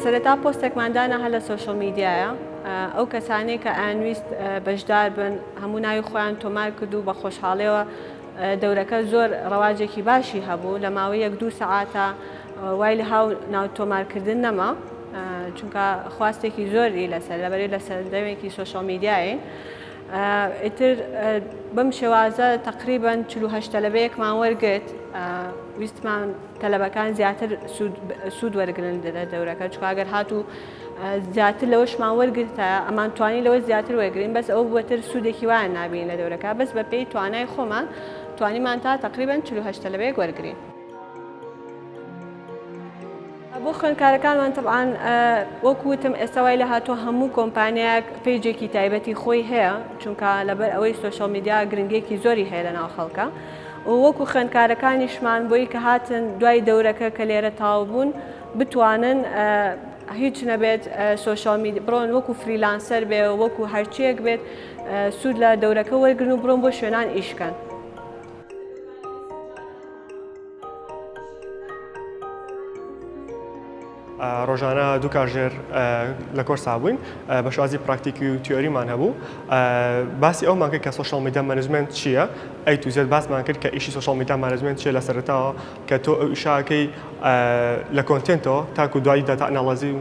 سەرەتا پۆستێکماندانە هەر لە سۆشەڵ میدیایە ئەو کەسانەی کە ئەیانویست بەشدار بن هەموو ناوی خۆیان تۆمار کرد و بە خۆشحاڵیەوە دەورەکە زۆر ڕەواجێکی باشی هەبوو لە ماوەی 1-2 سەعاتە وای لە هاو ناو تۆمارکردن نەما چونکە خواستێکی زۆری لەسەر لەبەرێ لە سەردەمێکی سۆشەڵ میدیایە ئیتر بەم شێوازە تقریباً 48 تەلەبەیەکمان وەرگرت ویستمان تەلەبەکان زیاتر سوود وەرگرن لە دەورەکە چونکە ئەگەر هاتوو زیاتر لەوەشمان وەرگرتە ئەمان توانی لەوە زیاتر وەرگرین بەس ئەو بووەتر سوودێکی وایە نابین لە دەورەکە بەس بە پێی توانای خۆمان توانیمان تا تقریباً 48 تەلەبەیەک وەرگرین. بۆ خوێندکارەکانمان طبعاً وەکو وتم ئێستا وای لە هاتووە هەموو کۆمپانیاک پێیجێکی تایبەتی خۆی هەیە چونکە لەبەر ئەوەی سۆشەڵ میدیا گرنگێکی زۆری هەیە لەناو خەڵکە و وەکو خوێندکارەکانیشمان بۆی کە هاتن دوای دەورەکە کە لێرە تاو بوون بتوانن هیچ نەبێت سۆشەڵ میدیا بڕۆن وەکو فریلانسەر بێ وەکو هەرچیەک بێت سوود لە دەورەکە وەرگرن و بڕۆن بۆ شوێنان ئیشکەن. ڕۆژانە دوو کارژێر لە کۆرسا بووین بە شوازی پراکتیکی و تیۆریمان هەبوو باسی ئەومان کرد کە سۆشەڵ میدیا مانجمنت چییە ئەی تو زێت باسمان کرد کە ئیشی سۆشەڵ میدیا مانجمنت چیە لە سەرەتاوە کە تۆ ئەو ئیشاکەی لە کۆنتێنتەوە تاکو دوای داتا ئەناڵەزی و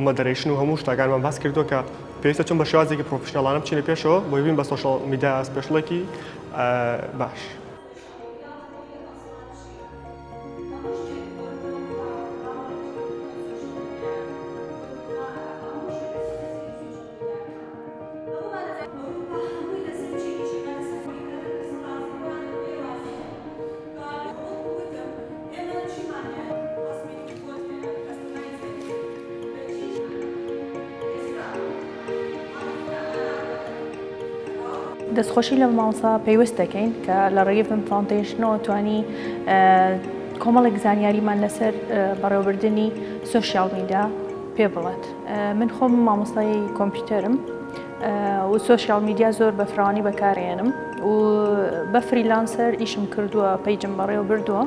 مۆدەرێشن و هەموو شتەکانمان باس کردووە کە پێویستە چۆن بە شێوازێکی پرۆفشناڵانە بچینە پێشەوە بۆی بین بە سۆشەڵ میدیا سپێشڵێکی باش. دەستخۆشی لە مامۆستا پێویست دەکەین کە لە ڕێگەی فاوندیشنەوە توانی کۆمەڵێک زانیاریمان لەسەر بەڕێوەبردننی سۆشیاڵ میدیا پێ بڵێت. من خۆم مامۆستای کۆمپیوتەرم و سۆشیاڵ میدیا زۆر بە فراوانی بەکارهێنم و بە فریلانسەر ئیشم کردووە پەیجم بەڕێوە بردووە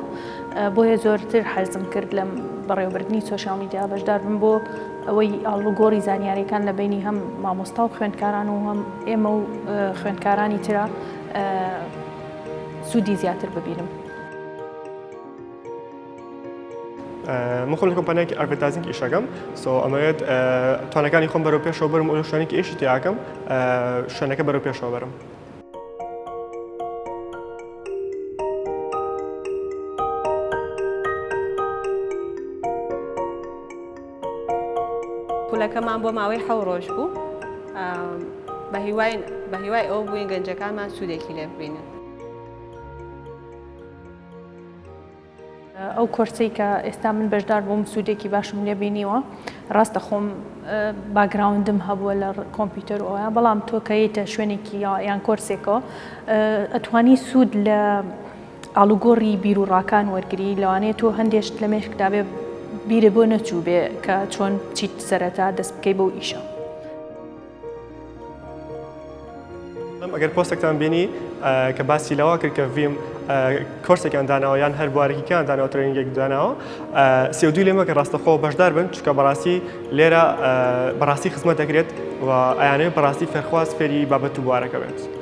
بۆیە زۆرتر حەزم کرد لە بەڕێوەبردننی سۆشیاڵ میدیا بەشدار بم بۆ ئەوەی ئاڵوگۆڕی زانیاریەکان لە بینی هەم مامۆستا و خوێندکاران و هەم ئێمە و خوێندکارانی ترە سوودی زیاتر ببینم. من خۆم لە کۆمپانیایەکی ئادڤەرتایزینگ ئیشەکەم ئەمەوێت توانەکانی خۆم بەرەو پێشەوە بەرم و شوێنێکی ئیشی تیاکەم شوێنەکە بەرەو پێشەوە بەرم. پولەکەمان بۆ ماوەی 7 ڕۆژ بوو بە هیوای ئەو بووین گەنجەکانمان سوودێکی لێ ببینن. ئەو کۆرسەی کە ئێستا من بەشدار بووم سوودێکی باشم لێ بینیوە ڕاستە خۆم باگراوندم هەبووە لە کۆمپیوتەر ئەوە بەڵام تۆ کە یتە شوێنێکی یان کۆرسێکەوە ئەتوانی سوود لە ئاڵوگۆڕی بیرروڕاکان وەرگری لەوانەیە تۆ هەندێشت لە مێشکدا بێ بیرە بۆ نەچوو بێ کە چۆن چیت سەرەتا دەست بکەی بەو ئیشە. ئەگەر پۆستێکتان بینی کە باسی لەوە کرد کە ڤیم کۆرسێکیان داناوە یان هەر بوارێکیان داناوە ترێنینگێک داناوە سێ2 لێمە کە ڕاستەخۆ بەشدار بن چونکە بەڕاستی لێرە بەڕاستی خزمەت دەکرێت و ئەیانەیە بەڕاستی فێرخواز فێری بابەت و بوارەکە بێت.